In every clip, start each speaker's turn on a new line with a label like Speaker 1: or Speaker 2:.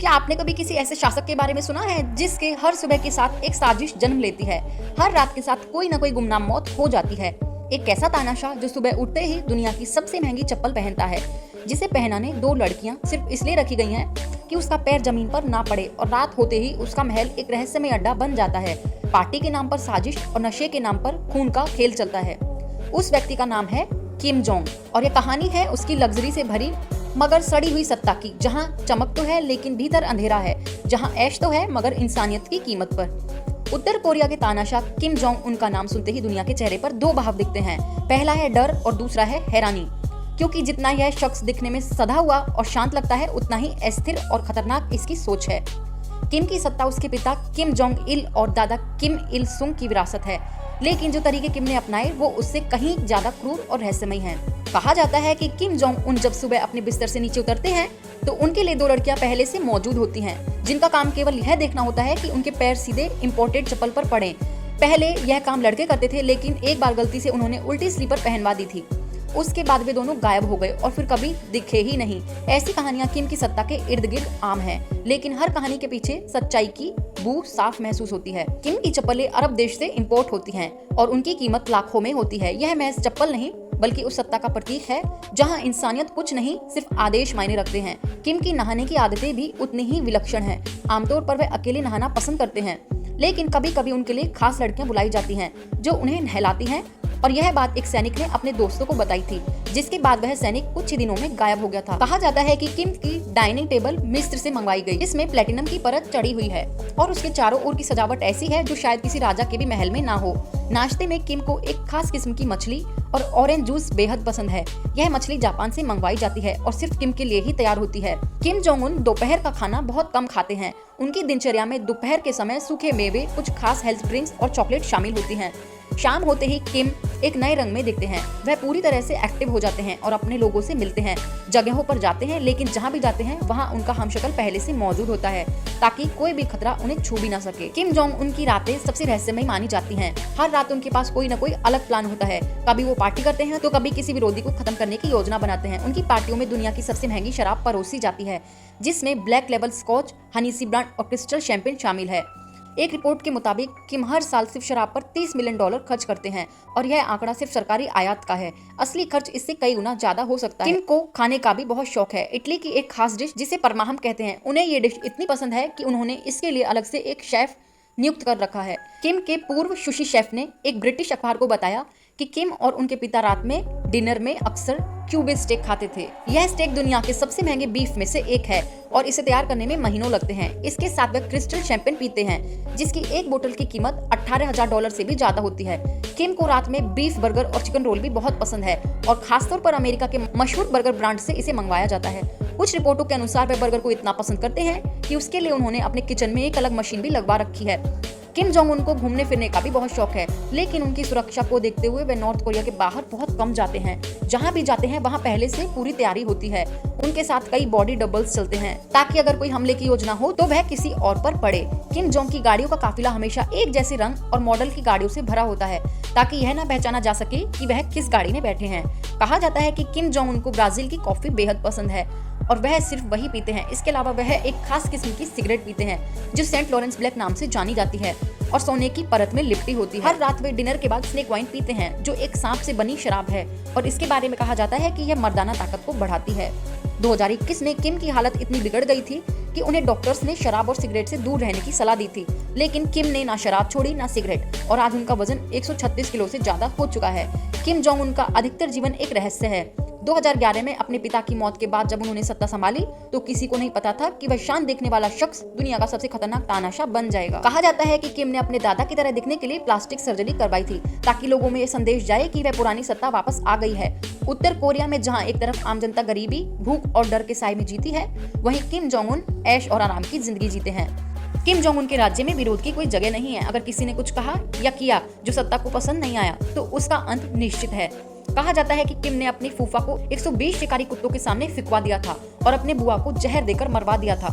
Speaker 1: क्या आपने कभी किसी ऐसे शासक के बारे में सुना है जिसके हर सुबह के साथ एक साजिश जन्म लेती है, हर रात के साथ कोई न कोई गुमनाम मौत हो जाती है। एक ऐसा तानाशाह जो सुबह उठते ही दुनिया की सबसे महंगी चप्पल पहनता है, जिसे पहनाने 2 लड़कियां सिर्फ इसलिए रखी गई हैं कि उसका पैर जमीन पर ना पड़े, और रात होते ही उसका महल एक रहस्यमय अड्डा बन जाता है। पार्टी के नाम पर साजिश और नशे के नाम पर खून का खेल चलता है। उस व्यक्ति का नाम है किम जोंग, और ये कहानी है उसकी लग्जरी से भरी मगर सड़ी हुई सत्ता की, जहां चमक तो है लेकिन भीतर अंधेरा है, जहां ऐश तो है मगर इंसानियत की कीमत पर। उत्तर कोरिया के तानाशाह किम जोंग उन का नाम सुनते ही दुनिया के चेहरे पर 2 भाव दिखते हैं। पहला है डर और दूसरा है हैरानी, क्योंकि जितना यह शख्स दिखने में सधा हुआ और शांत लगता है, उतना ही अस्थिर और खतरनाक इसकी सोच है। किम की सत्ता उसके पिता किम जोंग इल और दादा किम इल सुंग की विरासत है, लेकिन जो तरीके किम ने अपनाए वो उससे कहीं ज्यादा क्रूर और रहस्यमय हैं। कहा जाता है कि किम जोंग उन जब सुबह अपने बिस्तर से नीचे उतरते हैं तो उनके लिए 2 लड़कियां पहले से मौजूद होती हैं, जिनका काम केवल यह देखना होता है कि उनके पैर सीधे इंपोर्टेड चप्पल पर पड़े। पहले यह काम लड़के करते थे, लेकिन एक बार गलती से उन्होंने उल्टी स्लीपर पहनवा दी थी। उसके बाद वे दोनों गायब हो गए और फिर कभी दिखे ही नहीं। ऐसी कहानियां किम की सत्ता के इर्द गिर्द आम हैं, लेकिन हर कहानी के पीछे सच्चाई की बू साफ महसूस होती है। किम की चप्पलें अरब देश से इंपोर्ट होती हैं और उनकी कीमत लाखों में होती है। यह महज चप्पल नहीं बल्कि उस सत्ता का प्रतीक है जहां इंसानियत कुछ नहीं सिर्फ आदेश मायने रखते हैं। किम की नहाने की आदतें भी उतनी ही विलक्षण हैं। आमतौर पर वे अकेले नहाना पसंद करते हैं, लेकिन कभी कभी उनके लिए खास लड़कियां बुलाई जाती हैं जो उन्हें नहलाती हैं, और यह बात एक सैनिक ने अपने दोस्तों को बताई थी, जिसके बाद वह सैनिक कुछ ही दिनों में गायब हो गया था। कहा जाता है कि किम की डाइनिंग टेबल मिस्र से मंगवाई गई, जिसमें प्लेटिनम की परत चढ़ी हुई है और उसके चारों ओर की सजावट ऐसी है जो शायद किसी राजा के भी महल में ना हो। नाश्ते में किम को एक खास किस्म की मछली और ऑरेंज जूस बेहद पसंद है। यह मछली जापान से मंगवाई जाती है और सिर्फ किम के लिए ही तैयार होती है। किम जोंग उन दोपहर का खाना बहुत कम खाते हैं। उनकी दिनचर्या में दोपहर के समय सूखे मेवे, कुछ खास हेल्थ ड्रिंक्स और चॉकलेट शामिल होती हैं। शाम होते ही किम एक नए रंग में दिखते हैं। वह पूरी तरह से एक्टिव हो जाते हैं और अपने लोगों से मिलते हैं, जगहों पर जाते हैं, लेकिन जहां भी जाते हैं वहां उनका हमशक्ल पहले से मौजूद होता है, ताकि कोई भी खतरा उन्हें छू भी ना सके। किम जोंग उनकी रातें सबसे रहस्यमय मानी जाती हैं। हर रात उनके पास कोई न कोई अलग प्लान होता है। कभी वो पार्टी करते हैं तो कभी किसी विरोधी को खत्म करने की योजना बनाते हैं। उनकी पार्टियों में दुनिया की सबसे महंगी शराब परोसी जाती है, जिसमें ब्लैक लेबल स्कॉच, हनीसी ब्रांड और क्रिस्टल शैंपेन शामिल है। एक रिपोर्ट के मुताबिक किम हर साल सिर्फ शराब पर $30 मिलियन खर्च करते हैं, और यह आंकड़ा सिर्फ सरकारी आयात का है। असली खर्च इससे कई गुना ज्यादा हो सकता है। किम को खाने का भी बहुत शौक है। इटली की एक खास डिश जिसे परमाहम कहते हैं, उन्हें ये डिश इतनी पसंद है कि उन्होंने इसके लिए अलग से एक शेफ नियुक्त कर रखा है। किम के पूर्व सुशी शेफ ने एक ब्रिटिश अखबार को बताया कि किम और उनके पिता रात में डिनर में अक्सर क्यूबे स्टेक खाते थे। यह स्टेक दुनिया के सबसे महंगे बीफ में से एक है और इसे तैयार करने में महीनों लगते हैं। इसके साथ वे क्रिस्टल शैंपेन पीते हैं, जिसकी एक बोतल की कीमत $18,000 से भी ज्यादा होती है। किम को रात में बीफ बर्गर और चिकन रोल भी बहुत पसंद है, और खासतौर पर अमेरिका के मशहूर बर्गर ब्रांड से इसे मंगवाया जाता है। कुछ रिपोर्टों के अनुसार वे बर्गर को इतना पसंद करते हैं कि उसके लिए उन्होंने अपने किचन में एक अलग मशीन भी लगवा रखी है। किम जोंग उन को घूमने फिरने का भी बहुत शौक है, लेकिन उनकी सुरक्षा को देखते हुए वे नॉर्थ कोरिया के बाहर बहुत कम जाते हैं। जहां भी जाते हैं वहां पहले से पूरी तैयारी होती है। उनके साथ कई बॉडी डबल्स चलते हैं, ताकि अगर कोई हमले की योजना हो तो वह किसी और पर पड़े। किम जोंग की गाड़ियों का काफिला हमेशा एक जैसे रंग और मॉडल की गाड़ियों से भरा होता है, ताकि यह न पहचाना जा सके कि वह किस गाड़ी में बैठे हैं। कहा जाता है कि किम जोंग उन को ब्राजील की कॉफी बेहद पसंद है और वह सिर्फ वही पीते हैं। इसके अलावा वह एक खास किस्म की सिगरेट पीते हैं जो सेंट लॉरेंस ब्लैक नाम से जानी जाती है और सोने की परत में लिपटी होती है। हर रात वे डिनर के बाद स्नेक वाइन पीते हैं, जो एक सांप से बनी शराब है, और इसके बारे में कहा जाता है कि यह मर्दाना ताकत को बढ़ाती है। 2021 में किम की हालत इतनी बिगड़ गई थी कि उन्हें डॉक्टर्स ने शराब और सिगरेट से दूर रहने की सलाह दी थी, लेकिन किम ने ना शराब छोड़ी ना सिगरेट, और आज उनका वजन 136 किलो से ज्यादा हो चुका है। किम जोंग उन का अधिकतर जीवन एक रहस्य है। 2011 में अपने पिता की मौत के बाद जब उन्होंने सत्ता संभाली तो किसी को नहीं पता था कि वह शांत दिखने वाला शख्स दुनिया का सबसे खतरनाक तानाशाह बन जाएगा। कहा जाता है कि किम ने अपने दादा की तरह दिखने के लिए प्लास्टिक सर्जरी करवाई थी, ताकि लोगों में ये संदेश जाए कि वह पुरानी सत्ता वापस आ गई है। उत्तर कोरिया में जहां एक तरफ आम जनता गरीबी, भूख और डर के साए में जीती है, वहीं किम जोंग उन ऐश और आराम की जिंदगी जीते हैं। किम जोंग उन के राज्य में विरोध की कोई जगह नहीं है। अगर किसी ने कुछ कहा या किया जो सत्ता को पसंद नहीं आया तो उसका अंत निश्चित है। कहा जाता है कि किम ने अपनी फूफा को 120 शिकारी कुत्तों के सामने फिकवा दिया था और अपने बुआ को जहर देकर मरवा दिया था।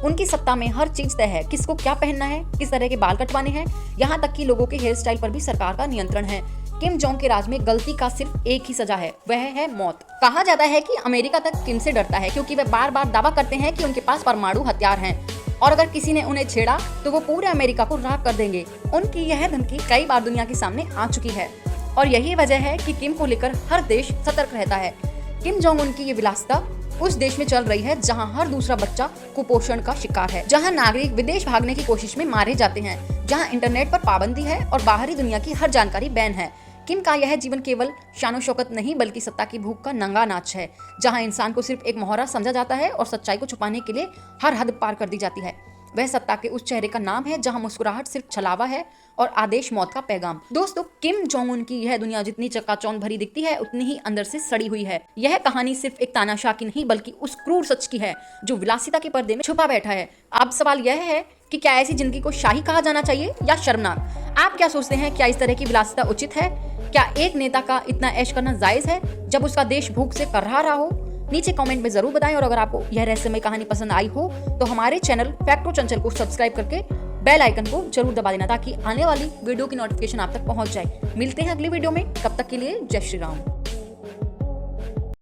Speaker 1: उनकी सत्ता में हर चीज तय है, किसको क्या पहनना है, किस तरह के बाल कटवाने हैं, यहाँ तक कि लोगों के हेयर स्टाइल पर भी सरकार का नियंत्रण है। किम जोंग के राज में गलती का सिर्फ एक ही सजा है, वह है मौत। कहा जाता है कि अमेरिका तक किम से डरता है क्योंकि वे बार बार दावा करते हैं कि उनके पास परमाणु हथियार हैं और अगर किसी ने उन्हें छेड़ा तो वो पूरे अमेरिका को राख कर देंगे। उनकी यह धमकी कई बार दुनिया के सामने आ चुकी है और यही वजह है कि किम को लेकर हर देश सतर्क रहता है। किम जोंग उन की ये विलासिता उस देश में चल रही है जहां हर दूसरा बच्चा कुपोषण का शिकार है, जहां नागरिक विदेश भागने की कोशिश में मारे जाते हैं, जहां इंटरनेट पर पाबंदी है और बाहरी दुनिया की हर जानकारी बैन है। किम का यह जीवन केवल शानो शौकत नहीं बल्कि सत्ता की भूख का नंगा नाच है, जहां इंसान को सिर्फ एक मोहरा समझा जाता है और सच्चाई को छुपाने के लिए हर हद पार कर दी जाती है। वह सत्ता के उस चेहरे का नाम है जहां मुस्कुराहट सिर्फ छलावा है और आदेश मौत का पैगाम। दोस्तों, किम जोंग उन की यह दुनिया जितनी चकाचौंध भरी दिखती है उतनी ही अंदर से सड़ी हुई है। यह कहानी सिर्फ एक तानाशाह की नहीं बल्कि उस क्रूर सच की है जो विलासिता के पर्दे में छुपा बैठा है। अब सवाल यह है कि क्या ऐसी जिंदगी को शाही कहा जाना चाहिए या शर्मनाक? आप क्या सोचते हैं? क्या इस तरह की विलासिता उचित है? क्या एक नेता का इतना ऐश करना जायज है जब उसका देश भूख से कर्रा रहा हो? नीचे कमेंट में जरूर बताएं और अगर आपको यह रहस्यमय कहानी पसंद आई हो तो हमारे चैनल फैक्ट और चंचल को सब्सक्राइब करके बेल आइकन को जरूर दबा देना ताकि आने वाली वीडियो की नोटिफिकेशन आप तक पहुंच जाए। मिलते हैं अगली वीडियो में, तब तक के लिए जय श्री राम।